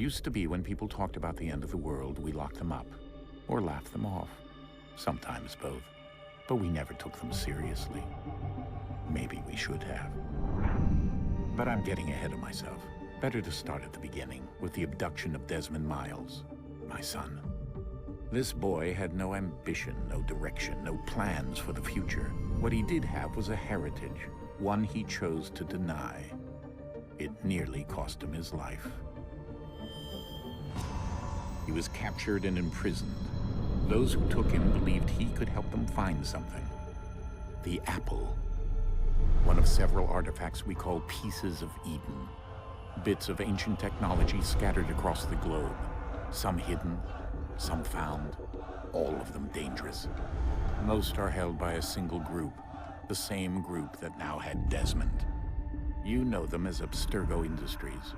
Used to be when people talked about the end of the world, we locked them up or laughed them off. Sometimes both. But we never took them seriously. Maybe we should have. But I'm getting ahead of myself. Better to start at the beginning, with the abduction of Desmond Miles, my son. This boy had no ambition, no direction, no plans for the future. What he did have was a heritage, one he chose to deny. It nearly cost him his life. He was captured and imprisoned. Those who took him believed he could help them find something. The apple. One of several artifacts we call pieces of Eden. Bits of ancient technology scattered across the globe. Some hidden, some found, all of them dangerous. Most are held by a single group, the same group that now had Desmond. You know them as Abstergo Industries.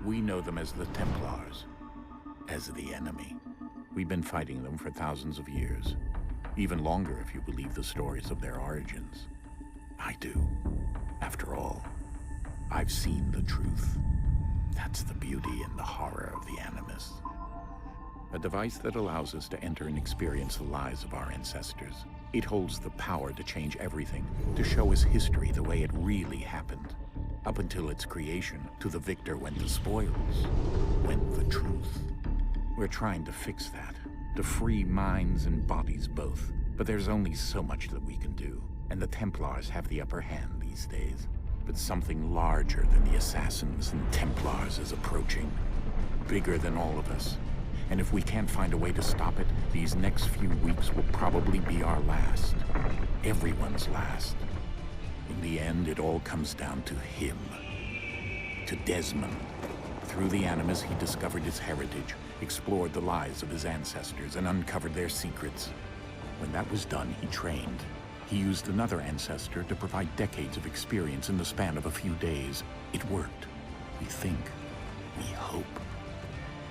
We know them as the Templars, as the enemy. We've been fighting them for thousands of years, even longer if you believe the stories of their origins. I do. After all, I've seen the truth. That's the beauty and the horror of the Animus. A device that allows us to enter and experience the lives of our ancestors. It holds the power to change everything, to show us history the way it really happened. Up until its creation, to the victor went the spoils, went the truth. We're trying to fix that, to free minds and bodies both. But there's only so much that we can do, and the Templars have the upper hand these days. But something larger than the Assassins and Templars is approaching, bigger than all of us. And if we can't find a way to stop it, these next few weeks will probably be our last. Everyone's last. In the end, it all comes down to him. To Desmond. Through the Animus, he discovered his heritage, explored the lives of his ancestors, and uncovered their secrets. When that was done, he trained. He used another ancestor to provide decades of experience in the span of a few days. It worked. We think. We hope.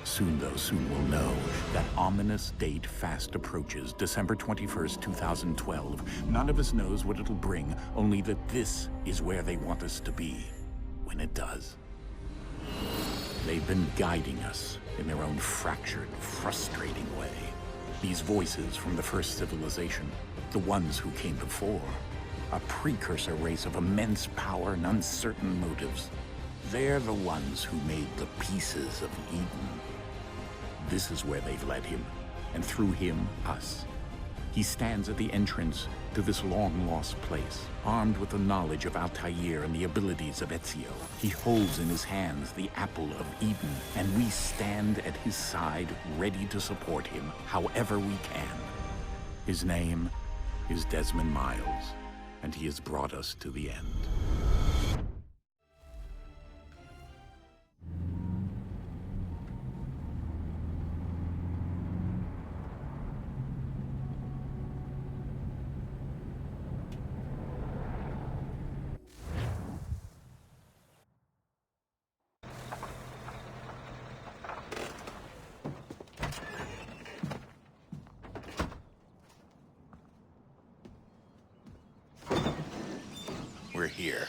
Soon we'll know. That ominous date fast approaches, December 21st, 2012. None of us knows what it'll bring, only that this is where they want us to be, when it does. They've been guiding us in their own fractured, frustrating way. These voices from the first civilization, the ones who came before, a precursor race of immense power and uncertain motives. They're the ones who made the pieces of Eden. This is where they've led him, and through him, us. He stands at the entrance to this long-lost place, armed with the knowledge of Altair and the abilities of Ezio. He holds in his hands the apple of Eden, and we stand at his side, ready to support him however we can. His name is Desmond Miles, and he has brought us to the end. We're here.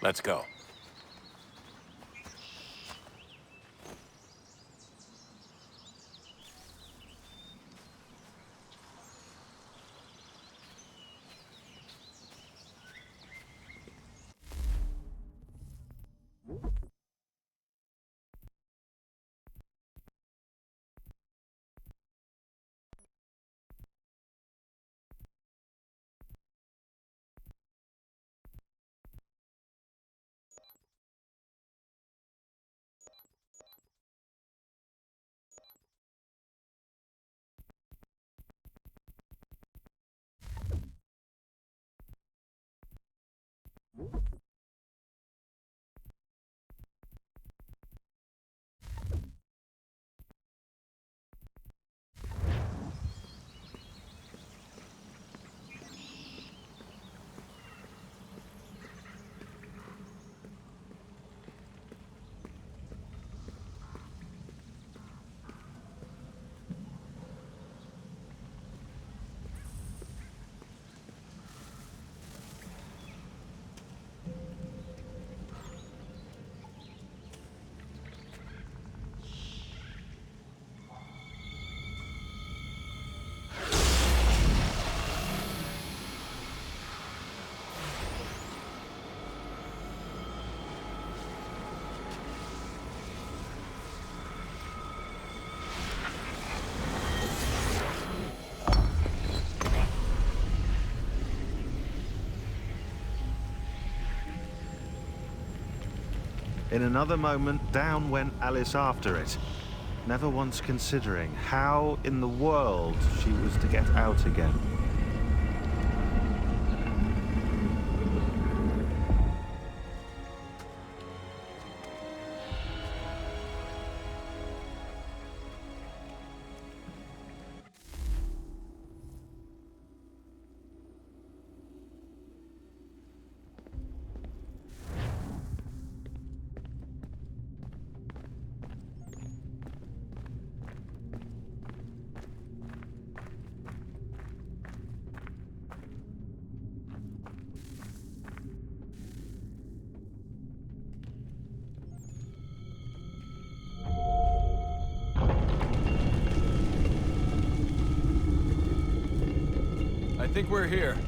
Let's go. In another moment, down went Alice after it, never once considering how in the world she was to get out again. I think we're here.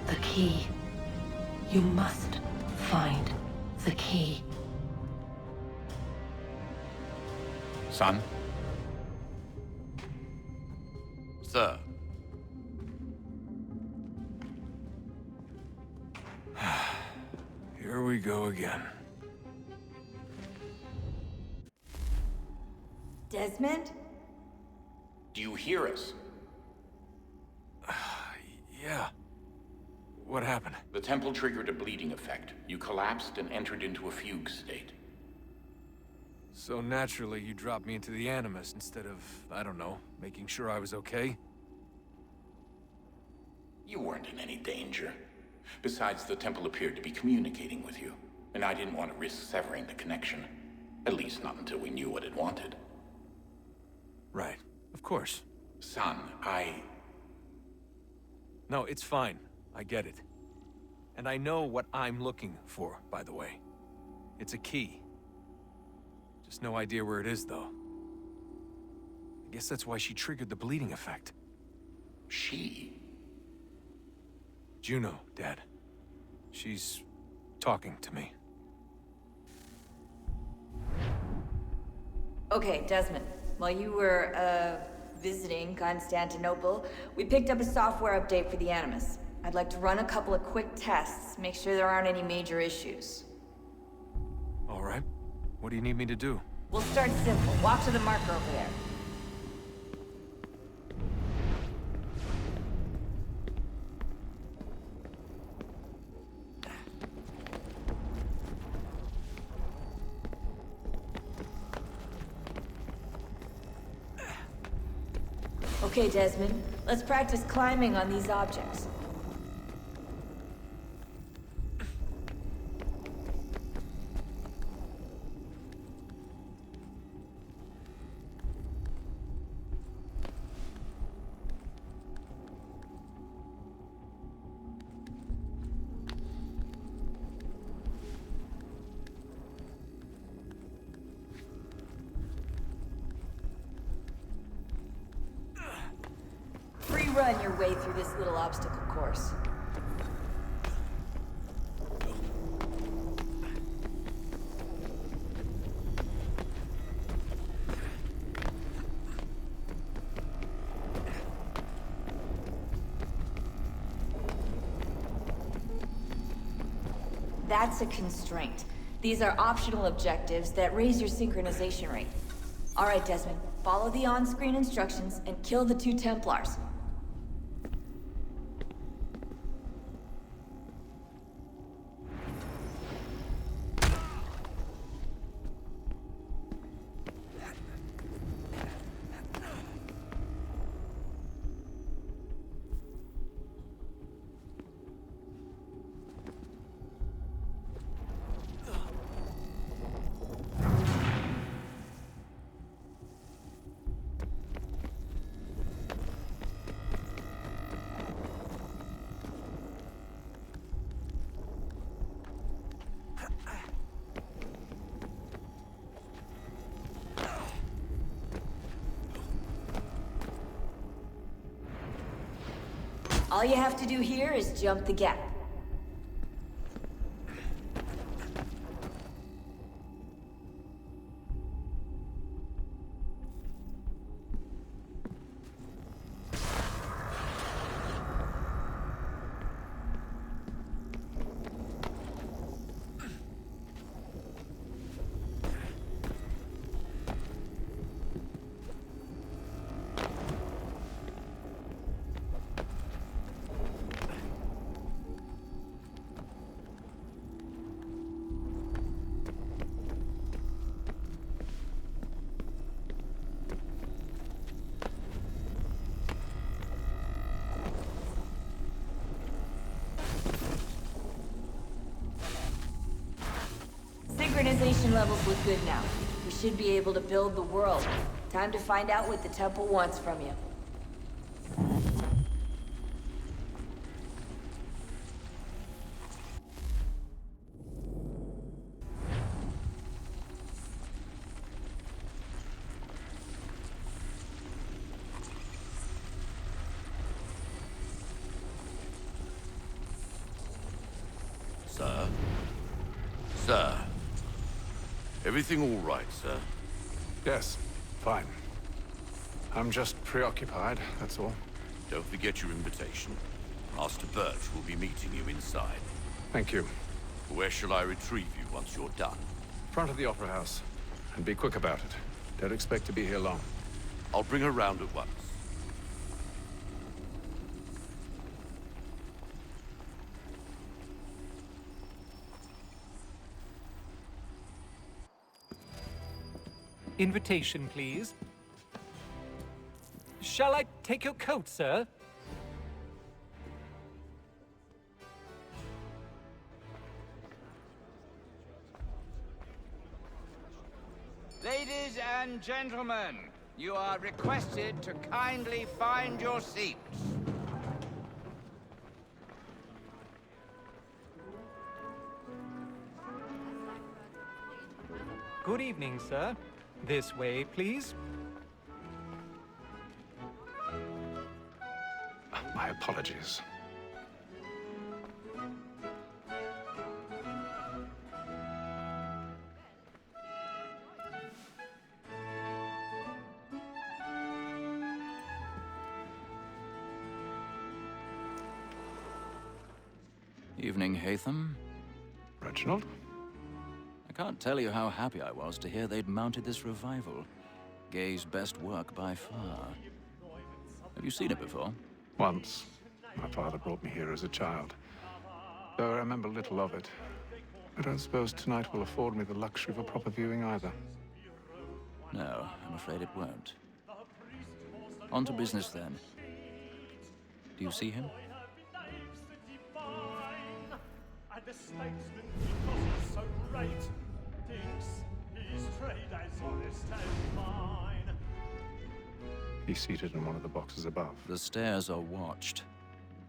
The key. You must find the key. Son? Sir. Here we go again. Desmond? Do you hear us? Yeah. What happened? The temple triggered a bleeding effect. You collapsed and entered into a fugue state. So naturally, you dropped me into the Animus instead of, I don't know, making sure I was okay? You weren't in any danger. Besides, the temple appeared to be communicating with you, and I didn't want to risk severing the connection. At least not until we knew what it wanted. Right. Of course. Son, No, it's fine. I get it. And I know what I'm looking for, by the way. It's a key. Just no idea where it is, though. I guess that's why she triggered the bleeding effect. She? Juno, Dad. She's talking to me. Okay, Desmond. While you were, visiting Constantinople, we picked up a software update for the Animus. I'd like to run a couple of quick tests, make sure there aren't any major issues. All right. What do you need me to do? We'll start simple. Walk to the marker over there. Okay, Desmond. Let's practice climbing on these objects. run your way through this little obstacle course. That's a constraint. These are optional objectives that raise your synchronization rate. All right, Desmond, follow the on-screen instructions and kill the 2 Templars. All you have to do here is jump the gap. Synchronization levels look good now. We should be able to build the world. Time to find out what the temple wants from you. Sir? Sir? Everything all right, sir? Yes, fine. I'm just preoccupied, that's all. Don't forget your invitation. Master Birch will be meeting you inside. Thank you. Where shall I retrieve you once you're done? Front of the Opera House. And be quick about it. Don't expect to be here long. I'll bring her round at once. Invitation, please. Shall I take your coat, sir? Ladies and gentlemen, you are requested to kindly find your seats. Good evening, sir. This way, please. My apologies. Evening, Hatham. Reginald? I can't tell you how happy I was to hear they'd mounted this revival. Gay's best work by far. Have you seen it before? Once. My father brought me here as a child. Though I remember little of it. I don't suppose tonight will afford me the luxury of a proper viewing either. No, I'm afraid it won't. On to business then. Do you see him? And the statesman, because he's so great, thinks his trade as honest as mine. He's seated in one of the boxes above. The stairs are watched.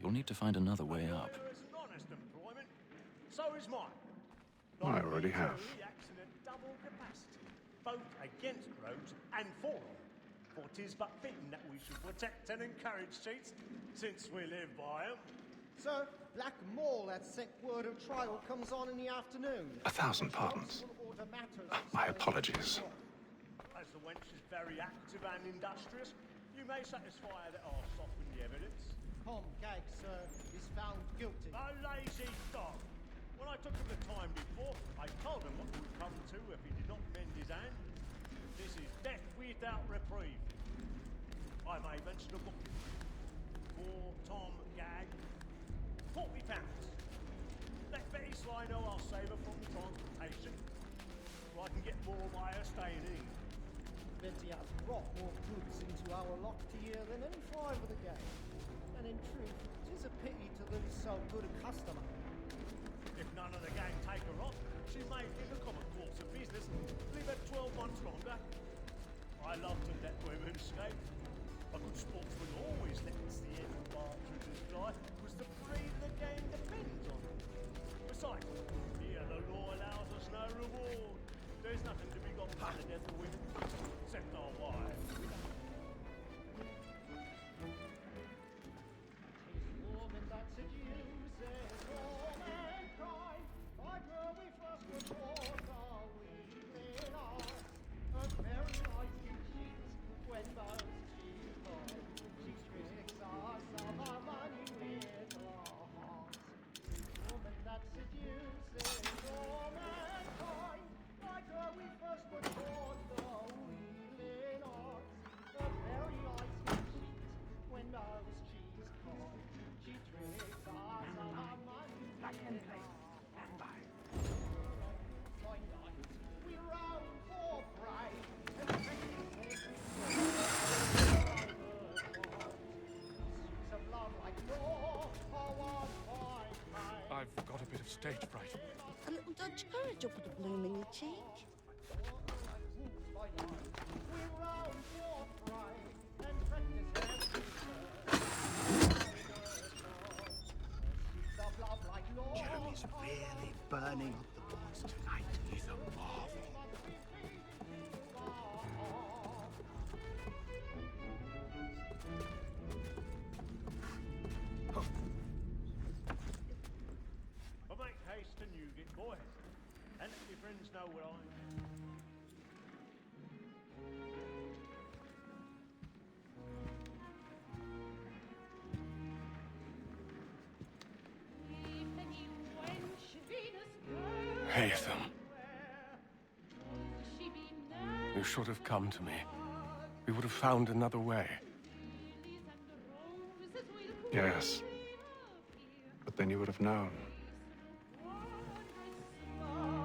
You'll need to find another way up. It's an honest employment. So is mine. I already have. He acts in a double capacity, both against rogues and for them. For 'tis but fitting that we should protect and encourage cheats, since we live by 'em. Sir, Black Mall at set word of trial comes on in the afternoon. 1,000 pardons. My apologies. As the wench is very active and industrious, you may satisfy that I'll soften the evidence. Tom Gag, sir, is found guilty. A lazy dog! When I took him the time before, I told him what would come to if he did not mend his hand. This is death without reprieve. I may mention a book. For Tom Gag, £40. Let Betty Sly know I'll save her from the transportation, so I can get more by her staying in. Betty has brought more goods into our lock tier than any five of the gang. And in truth, 'tis a pity to lose so good a customer. If none of the gang take her on, she may, in the common course of business, leave her 12 months longer. I love to let women escape. A good sportsman always lets the end of partridges fly, because the breed of the game depends on it. Besides, here the law allows us no reward. There's nothing to be got from the death of women, except our wives. Woman that seduces all mankind, like her we first were taught our weakling art. Her very life in cheats, when most she's born. She tricks us of our money with her heart. Woman that seduces all mankind, like her we first were taught the weakling art. Her very life in cheats, when most she's born. She tricks us of our money. Back in place. Stand by. By night, we roam for prey and practice of love like law or one by I've got a bit of stage fright. A little Dutch courage will put a bloom in your cheek. by night, we roam for prey and practice of love like law. Jeremy's really burning up the boys tonight. He's a marvel. But make haste and you get boys, and let your friends know where I am. Haytham. You should have come to me. We would have found another way. Yes. But then you would have known.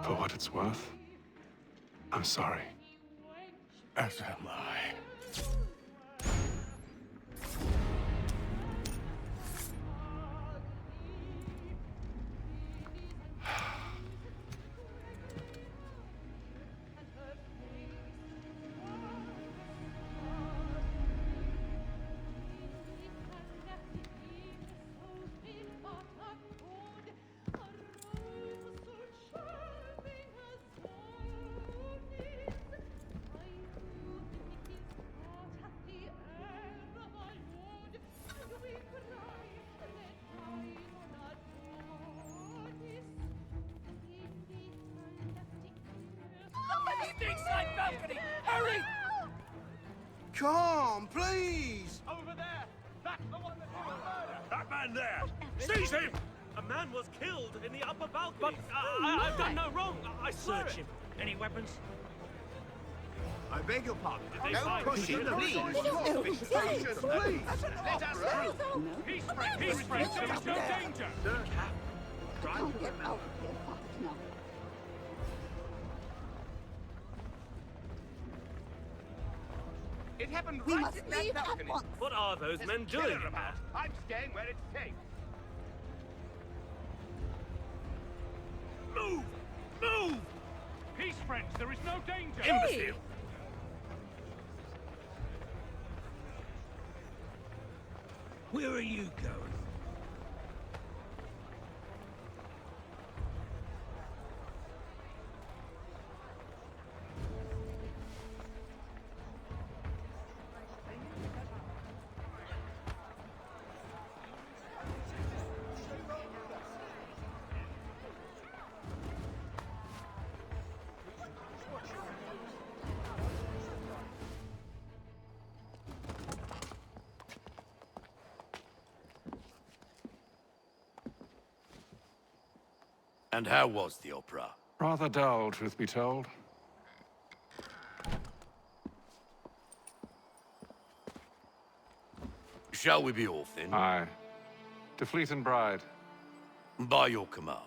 For what it's worth, I'm sorry. As am I. Hurry! Come, please! Over there! That's the one that did the murder! That man there! Seize him! A man was killed in the upper balcony. But I've done no wrong. I swear Search him. Any weapons? I beg your pardon. Did they Don't find push him? him, please. Please. Let us through! Peace, friends! There is no danger! Try to Get out of here fast now. It happened We right must in that leave at balcony. once. What are those men There's a killer doing? about. I'm staying where it's safe. Move! Move! Peace, friends! There is no danger! Imbecile! Where are you going? And how was the opera? Rather dull, truth be told. Shall we be off then? Aye. To Fleet and Bride. By your command.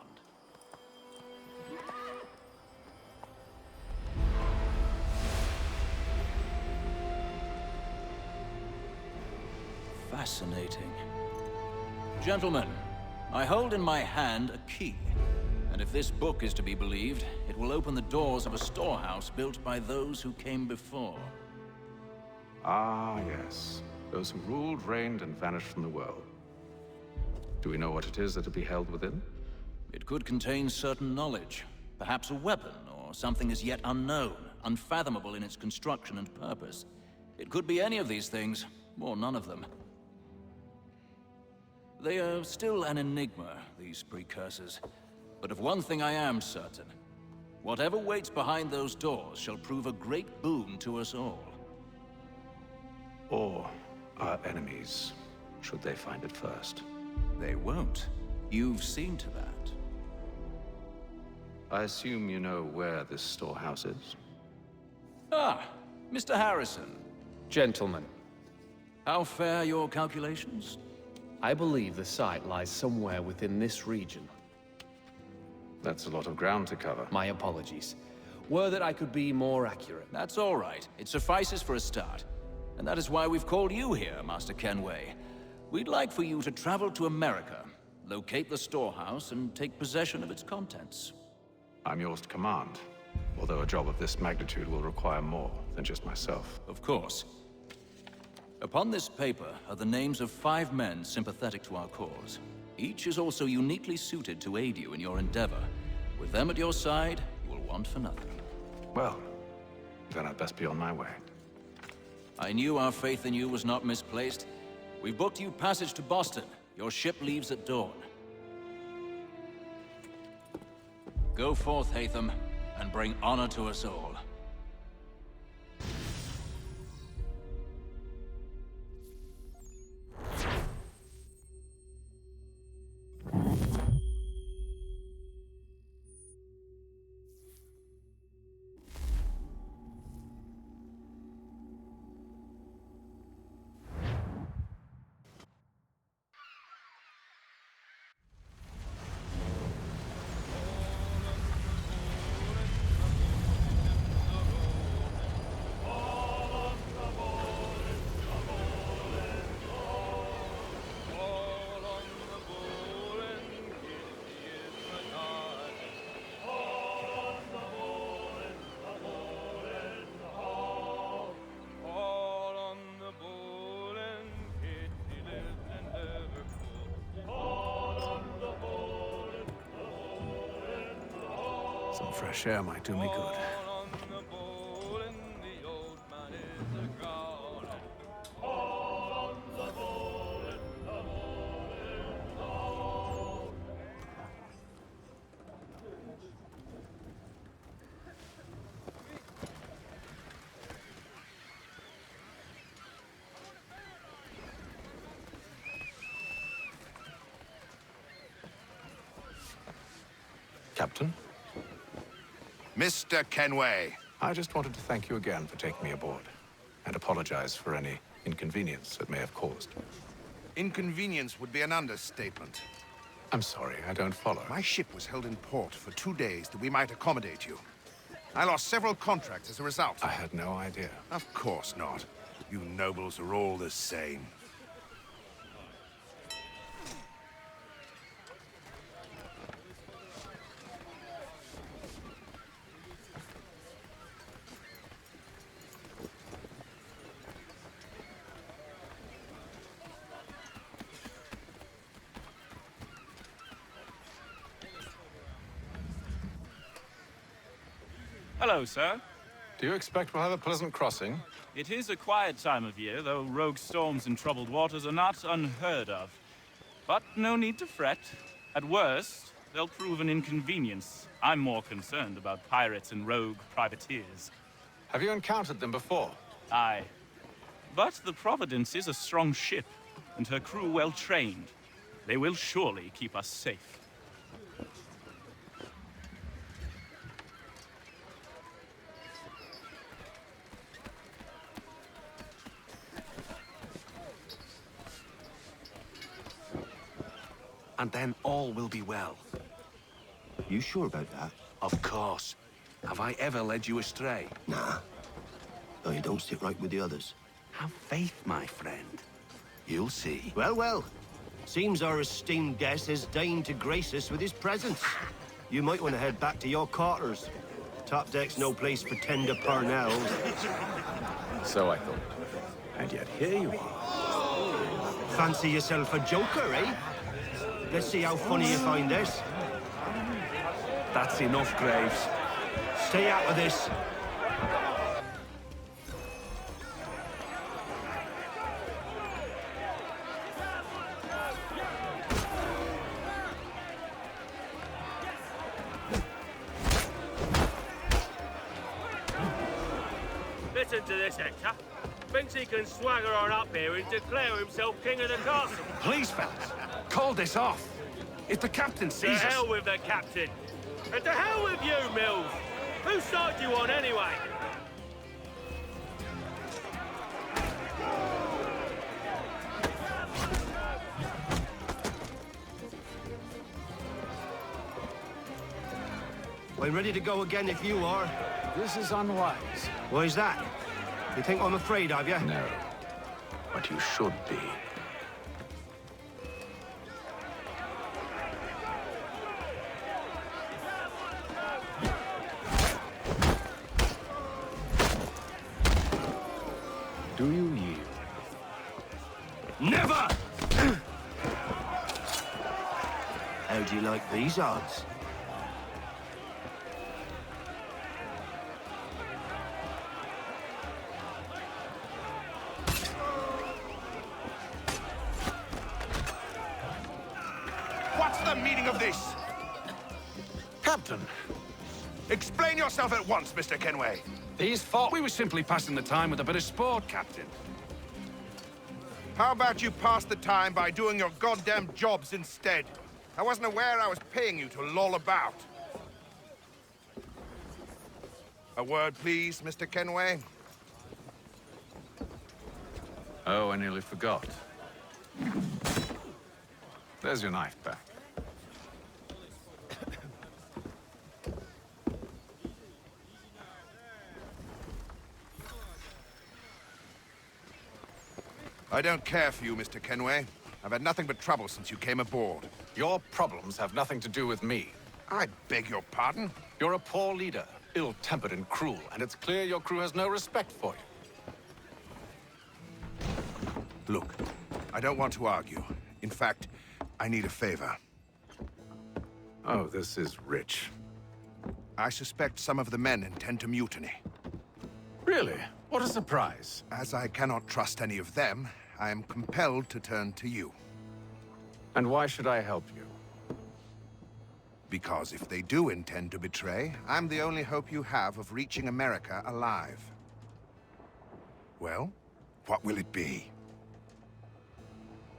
Fascinating. Gentlemen, I hold in my hand a key. And if this book is to be believed, it will open the doors of a storehouse built by those who came before. Ah, yes. Those who ruled, reigned, and vanished from the world. Do we know what it is that will be held within? It could contain certain knowledge. Perhaps a weapon, or something as yet unknown, unfathomable in its construction and purpose. It could be any of these things, or none of them. They are still an enigma, these precursors. But of one thing I am certain. Whatever waits behind those doors shall prove a great boon to us all. Or our enemies, should they find it first. They won't. You've seen to that. I assume you know where this storehouse is? Ah, Mr. Harrison. Gentlemen, How fare your calculations? I believe the site lies somewhere within this region. That's a lot of ground to cover. My apologies. Were that I could be more accurate. That's all right. It suffices for a start. And that is why we've called you here, Master Kenway. We'd like for you to travel to America, locate the storehouse, and take possession of its contents. I'm yours to command, although a job of this magnitude will require more than just myself. Of course. Upon this paper are the names of 5 men sympathetic to our cause. Each is also uniquely suited to aid you in your endeavor. With them at your side, you will want for nothing. Well, then I'd best be on my way. I knew our faith in you was not misplaced. We've booked you passage to Boston. Your ship leaves at dawn. Go forth, Hatham, and bring honor to us all. Some fresh air might do me good. Captain? Mr. Kenway. I just wanted to thank you again for taking me aboard, and apologize for any inconvenience it may have caused. Inconvenience would be an understatement. I'm sorry, I don't follow. My ship was held in port for 2 days that we might accommodate you. I lost several contracts as a result. I had no idea. Of course not. You nobles are all the same. Hello, sir. Do you expect we'll have a pleasant crossing? It is a quiet time of year, though rogue storms in troubled waters are not unheard of. But no need to fret. At worst, they'll prove an inconvenience. I'm more concerned about pirates and rogue privateers. Have you encountered them before? Aye. But the Providence is a strong ship, and her crew well trained. They will surely keep us safe. and then all will be well. You sure about that? Of course. Have I ever led you astray? Nah. No, you don't sit right with the others. Have faith, my friend. You'll see. Well, well. Seems our esteemed guest has deigned to grace us with his presence. You might want to head back to your quarters. Top deck's no place for tender parnells. So I thought. And yet here you are. Fancy yourself a joker, eh? Let's see how funny you find this. That's enough, Graves. Stay out of this. Listen to this, Hector. Thinks he can swagger on up here and declare himself king of the castle. Please, fellas, call this off. If the captain To sees us... hell with the captain. And to hell with you, Mills. Whose side you on, anyway? I'm ready to go again if you are. This is unwise. Why's that? You think I'm afraid of you? No. But you should be. Do you yield? Never! How do you like these odds? What's the meaning of this? Captain, Explain yourself at once, Mr. Kenway. these thought we were simply passing the time with a bit of sport, Captain. How about you pass the time by doing your goddamn jobs instead? I wasn't aware I was paying you to loll about. A word, please, Mr. Kenway. Oh, I nearly forgot. There's your knife back. I don't care for you, Mr. Kenway. I've had nothing but trouble since you came aboard. Your problems have nothing to do with me. I beg your pardon? You're a poor leader, ill-tempered and cruel, and it's clear your crew has no respect for you. Look, I don't want to argue. In fact, I need a favor. Oh, this is rich. I suspect some of the men intend to mutiny. Really? What a surprise. As I cannot trust any of them, I am compelled to turn to you. And why should I help you? Because if they do intend to betray, I'm the only hope you have of reaching America alive. Well, what will it be?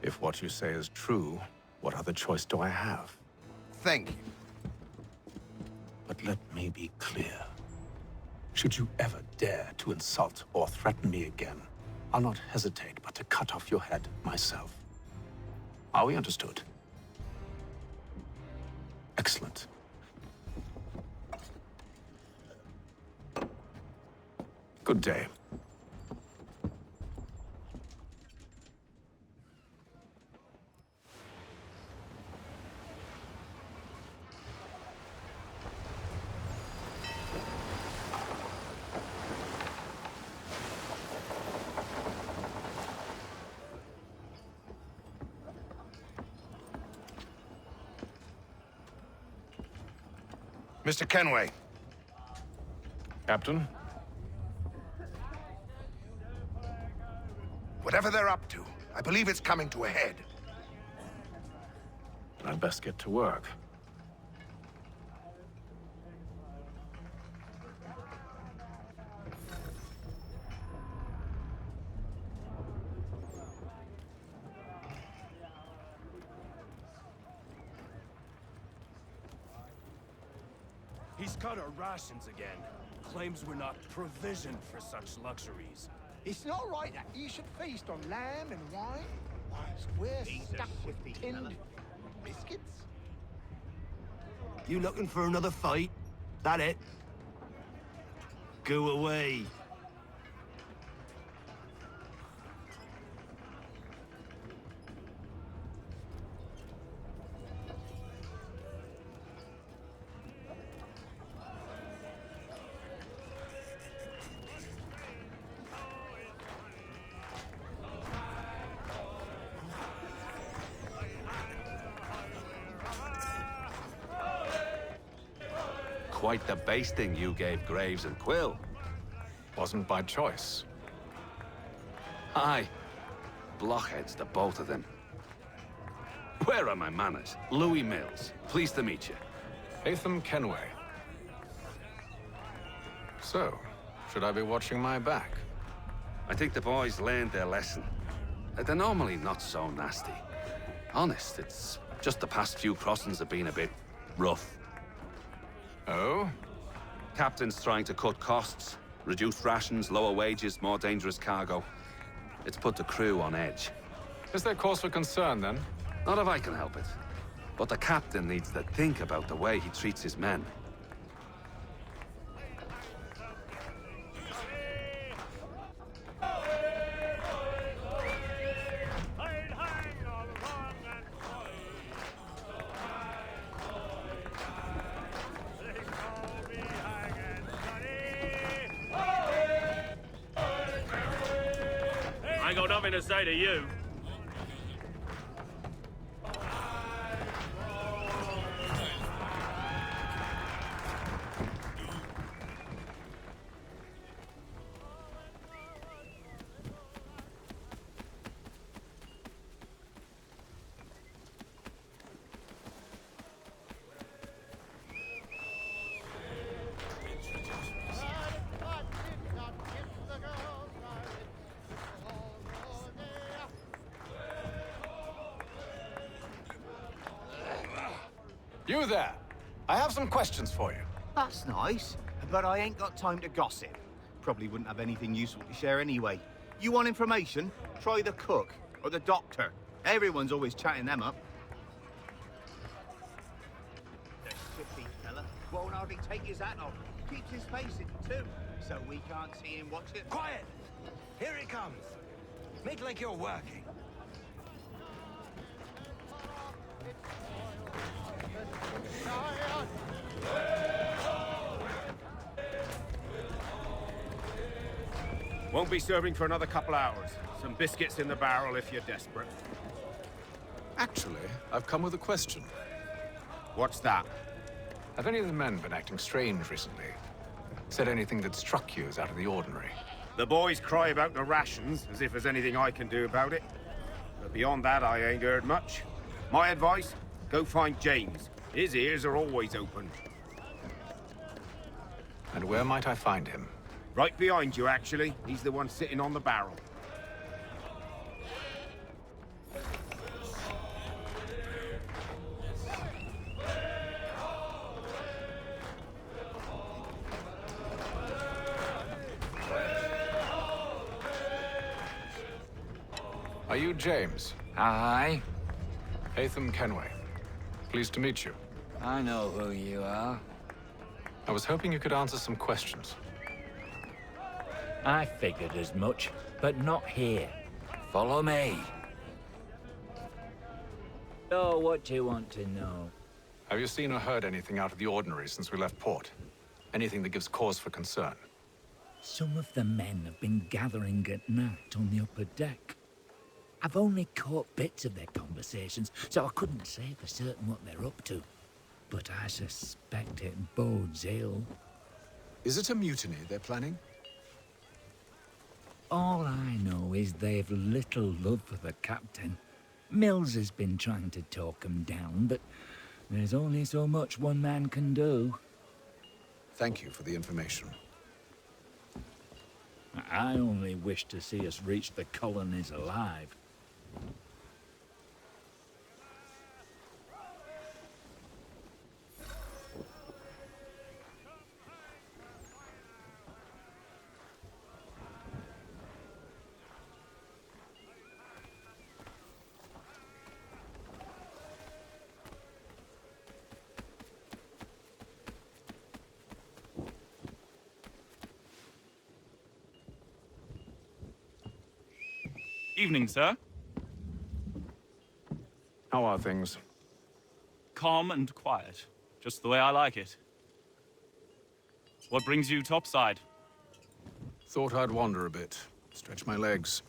If what you say is true, what other choice do I have? Thank you. But let me be clear. Should you ever dare to insult or threaten me again, I'll not hesitate but to cut off your head myself. Are we understood? Excellent. Good day. Mr. Kenway. Captain? Whatever they're up to, I believe it's coming to a head. I'd best get to work. He's cut our rations again. Claims we're not provisioned for such luxuries. It's not right that you should feast on lamb and wine, whilst we're stuck with tinned biscuits? You looking for another fight? That it? Go away. Quite the basting you gave Graves and Quill. Wasn't by choice. Aye. Blockheads, the both of them. Where are my manners? Louis Mills. Pleased to meet you. Hatham Kenway. So, should I be watching my back? I think the boys learned their lesson. They're normally not so nasty. Honest, it's just the past few crossings have been a bit rough. Oh? Captain's trying to cut costs. Reduced rations, lower wages, more dangerous cargo. It's put the crew on edge. Is there cause for concern, then? Not if I can help it. But the captain needs to think about the way he treats his men. I ain't got nothing to say to you. You there! I have some questions for you. That's nice, but I ain't got time to gossip. Probably wouldn't have anything useful to share anyway. You want information? Try the cook or the doctor. Everyone's always chatting them up. The shifty fella won't hardly take his hat off. Keeps his face in too, so we can't see him watch it. Quiet! Here he comes. Make like you're working. Won't be serving for another couple hours. Some biscuits in the barrel if you're desperate. Actually, I've come with a question. What's that? Have any of the men been acting strange recently? Said anything that struck you as out of the ordinary? The boys cry about the rations, as if there's anything I can do about it. But beyond that, I ain't heard much. My advice? Go find James. His ears are always open. And where might I find him? Right behind you, actually. He's the one sitting on the barrel. Are you James? Aye. Hatham Kenway. Pleased to meet you. I know who you are. I was hoping you could answer some questions. I figured as much, but not here. Follow me. So, what do you want to know? Have you seen or heard anything out of the ordinary since we left port? Anything that gives cause for concern? Some of the men have been gathering at night on the upper deck. I've only caught bits of their conversations, so I couldn't say for certain what they're up to. But I suspect it bodes ill. Is it a mutiny they're planning? All I know is they've little love for the captain. Mills has been trying to talk 'em down, but there's only so much one man can do. Thank you for the information. I only wish to see us reach the colonies alive. Evening, sir. How are things? Calm and quiet. Just the way I like it. What brings you topside? Thought I'd wander a bit. Stretch my legs.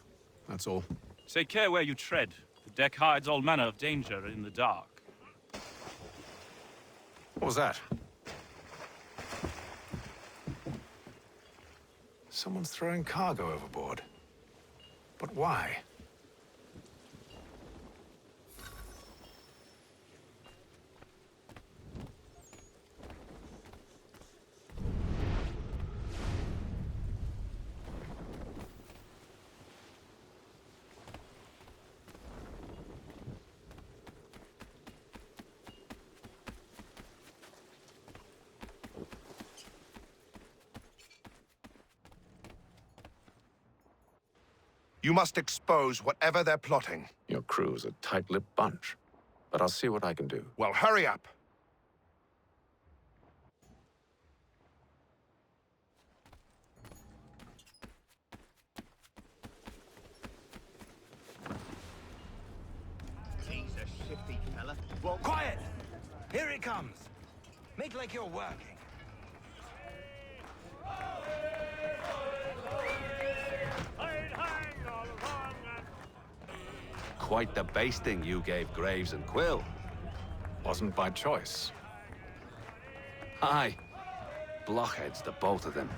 That's all. Take care where you tread. The deck hides all manner of danger in the dark. What was that? Someone's throwing cargo overboard. But why? You must expose whatever they're plotting. Your crew's a tight-lipped bunch. But I'll see what I can do. Well, hurry up. He's a shifty fella. Well, quiet! Here it comes. Make like you're working. Quite the basting you gave Graves and Quill. Wasn't by choice. Aye. Blockheads, the both of them.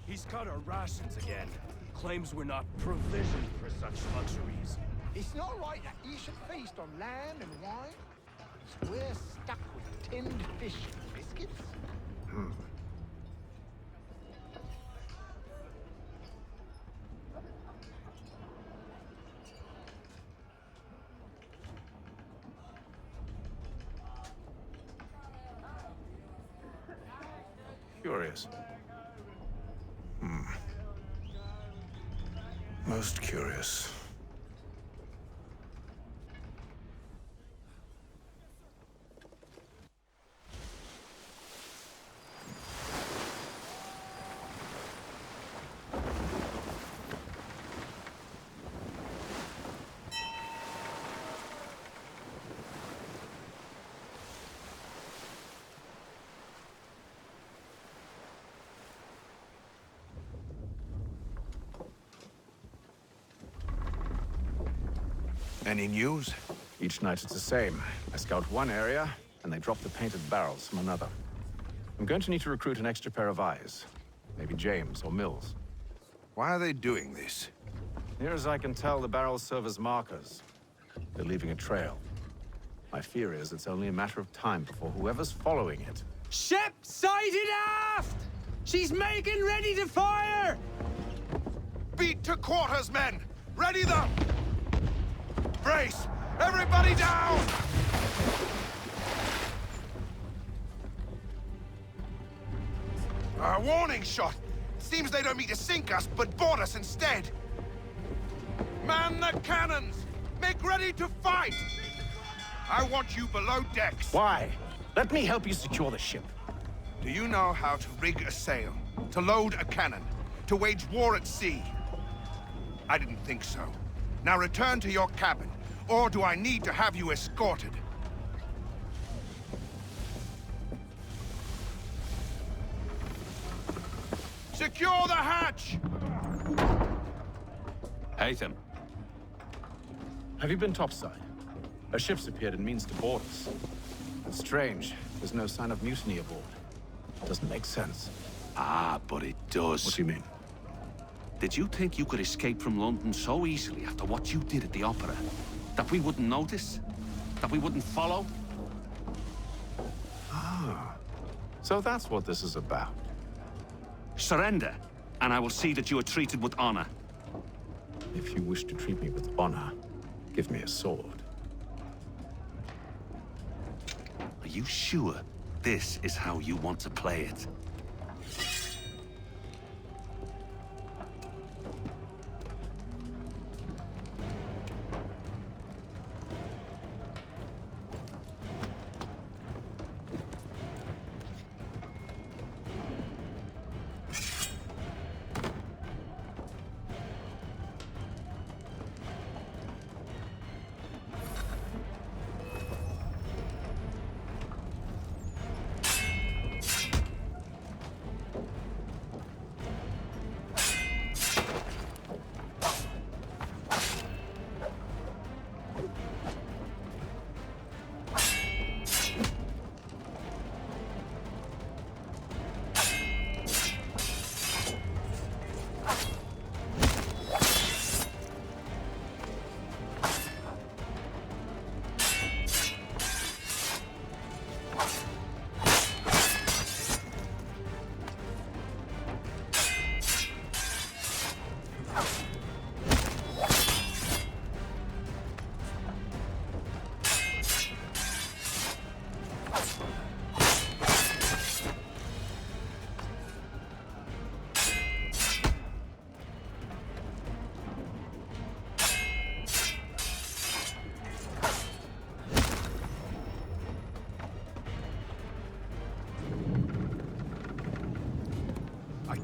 He's cut our rations again. Claims we're not provisioned for such luxuries. It's not right that you should feast on lamb and wine. We're stuck with tinned fish and biscuits. Curious. Most curious. Any news? Each night it's the same. I scout one area, and they drop the painted barrels from another. I'm going to need to recruit an extra pair of eyes. Maybe James or Mills. Why are they doing this? Near as I can tell, the barrels serve as markers. They're leaving a trail. My fear is it's only a matter of time before whoever's following it... Ship sighted aft! She's making ready to fire! Beat to quarters, men! Ready the... Brace! Everybody down! A warning shot! Seems they don't mean to sink us, but board us instead! Man the cannons! Make ready to fight! I want you below decks. Why? Let me help you secure the ship. Do you know how to rig a sail? To load a cannon? To wage war at sea? I didn't think so. Now return to your cabin, or do I need to have you escorted? Secure the hatch! Haytham. Have you been topside? A ship's appeared and means to board us. It's strange. There's no sign of mutiny aboard. Doesn't make sense. Ah, but it does. What do you mean? Did you think you could escape from London so easily after what you did at the opera? That we wouldn't notice? That we wouldn't follow? Ah. So that's what this is about. Surrender, and I will see that you are treated with honor. If you wish to treat me with honor, give me a sword. Are you sure this is how you want to play it?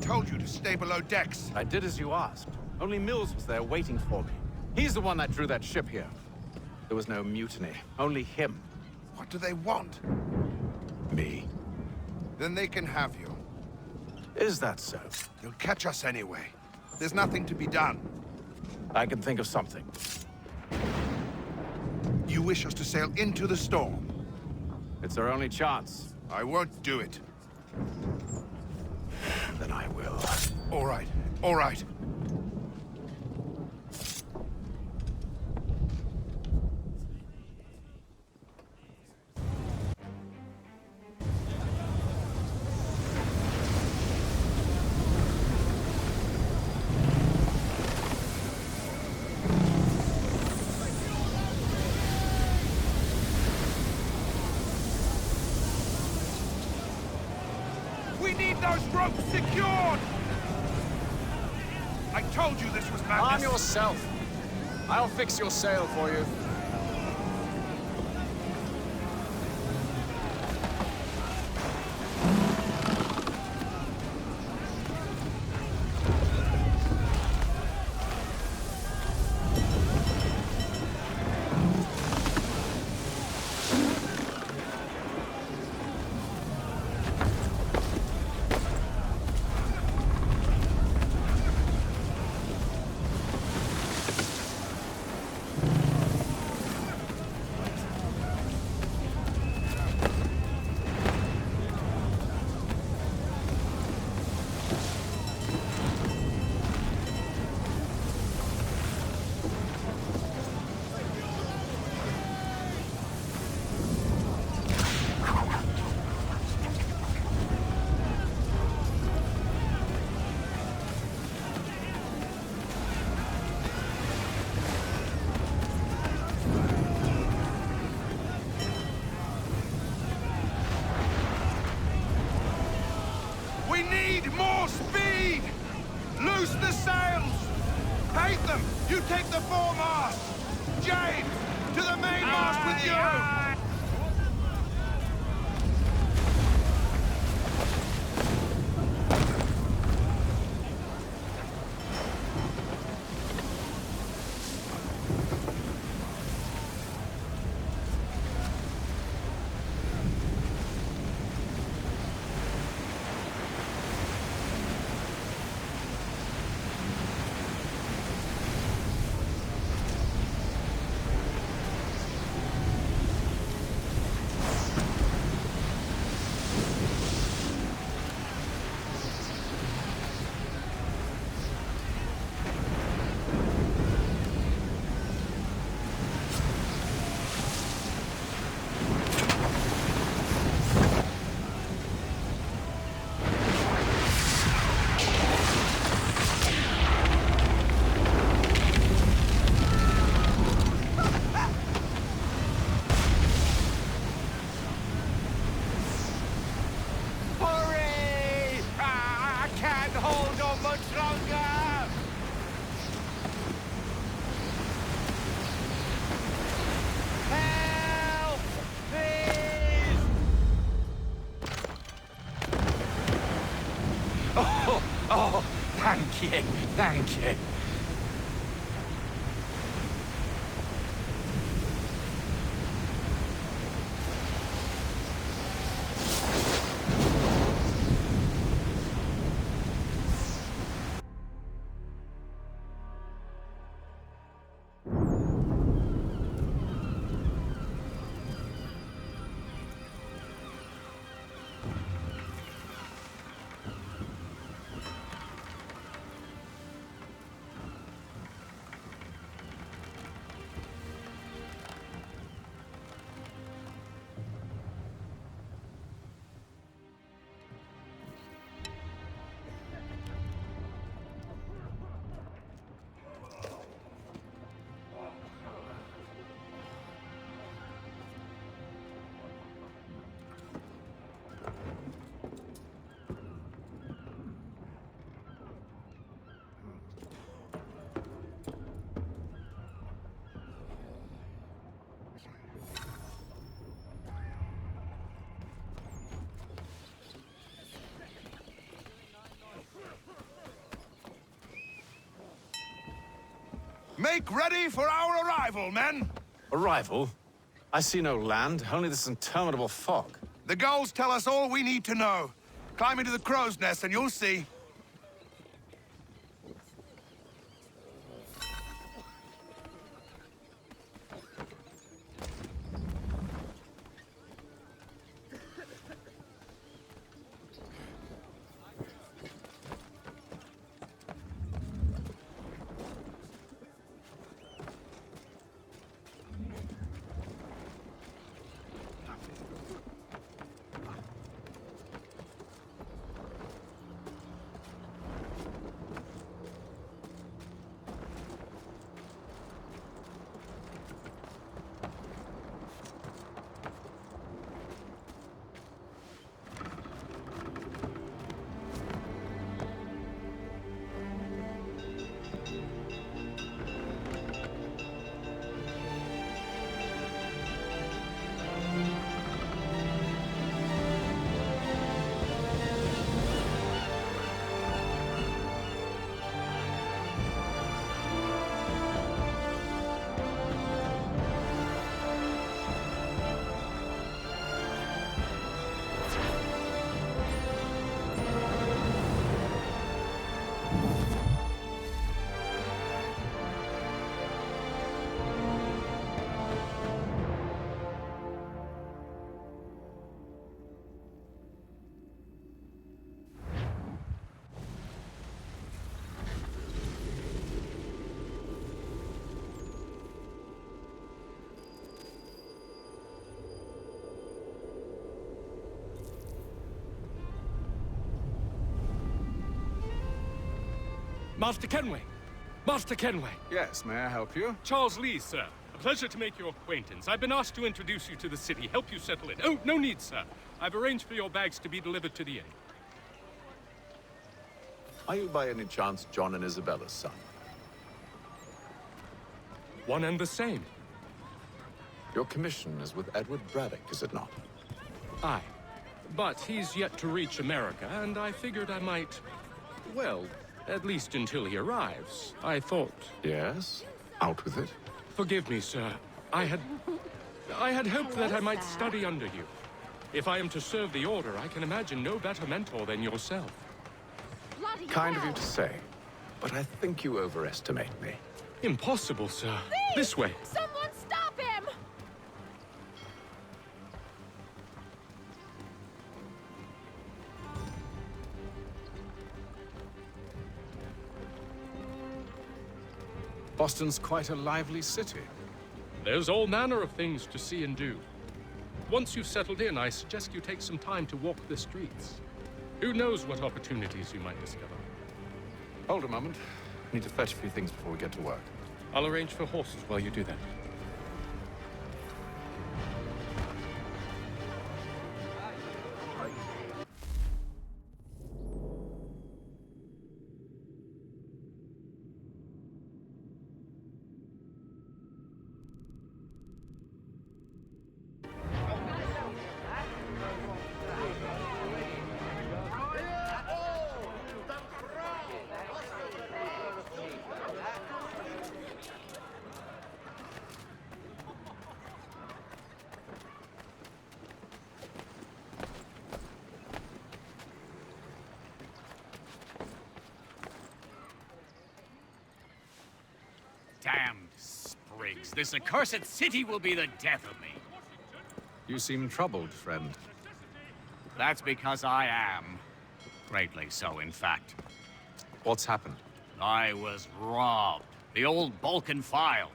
told you to stay below decks. I did as you asked. Only Mills was there waiting for me. He's the one that drew that ship here. There was no mutiny, only him. What do they want? Me. Then they can have you. Is that so? They'll catch us anyway. There's nothing to be done. I can think of something. You wish us to sail into the storm? It's our only chance. I won't do it. Then I will. All right, all right. We need those ropes secured! I told you this was madness. Arm yourself. I'll fix your sail for you. We need more speed! Loose the sails! Hate them! You take the foremast! James! To the mainmast with you! Hurry! I can't hold on much longer! Help! Please! Oh, thank you, thank you. Make ready for our arrival, men! Arrival? I see no land, only this interminable fog. The gulls tell us all we need to know. Climb into the crow's nest and you'll see. Master Kenway! Master Kenway! Yes, may I help you? Charles Lee, sir. A pleasure to make your acquaintance. I've been asked to introduce you to the city, help you settle in. Oh, no need, sir. I've arranged for your bags to be delivered to the inn. Are you by any chance John and Isabella's son? One and the same. Your commission is with Edward Braddock, is it not? Aye. But he's yet to reach America, and I figured I might... well, at least until he arrives. I thought... Yes? Out with it. Forgive me, sir. I had hoped that I might study under you. If I am to serve the Order, I can imagine no better mentor than yourself. Kind of you to say, but I think you overestimate me. Impossible, sir. This way. Someone stop him! Boston's quite a lively city. There's all manner of things to see and do. Once you've settled in, I suggest you take some time to walk the streets. Who knows what opportunities you might discover. Hold a moment. I need to fetch a few things before we get to work. I'll arrange for horses while you do that. Damned sprigs. This accursed city will be the death of me. You seem troubled, friend. That's because I am. Greatly so, in fact. What's happened? I was robbed. The old Balkan file.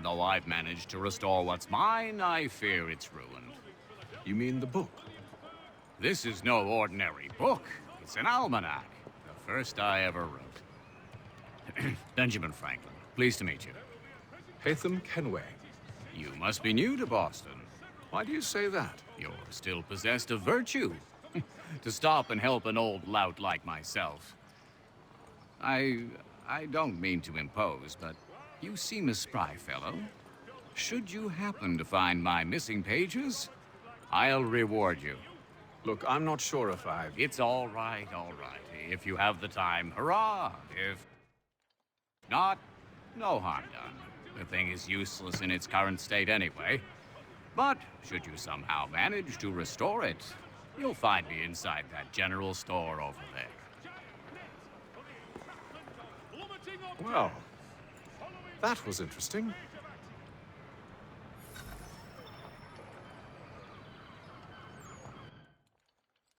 Though I've managed to restore what's mine, I fear it's ruined. You mean the book? This is no ordinary book. It's an almanac. The first I ever wrote. Benjamin Franklin. Pleased to meet you. Haytham Kenway. You must be new to Boston. Why do you say that? You're still possessed of virtue. To stop and help an old lout like myself. I don't mean to impose, but you seem a spry fellow. Should you happen to find my missing pages, I'll reward you. Look, I'm not sure if I've... It's all right, all right. If you have the time, hurrah! If not, no harm done. The thing is useless in its current state anyway. But should you somehow manage to restore it, you'll find me inside that general store over there. Well, that was interesting.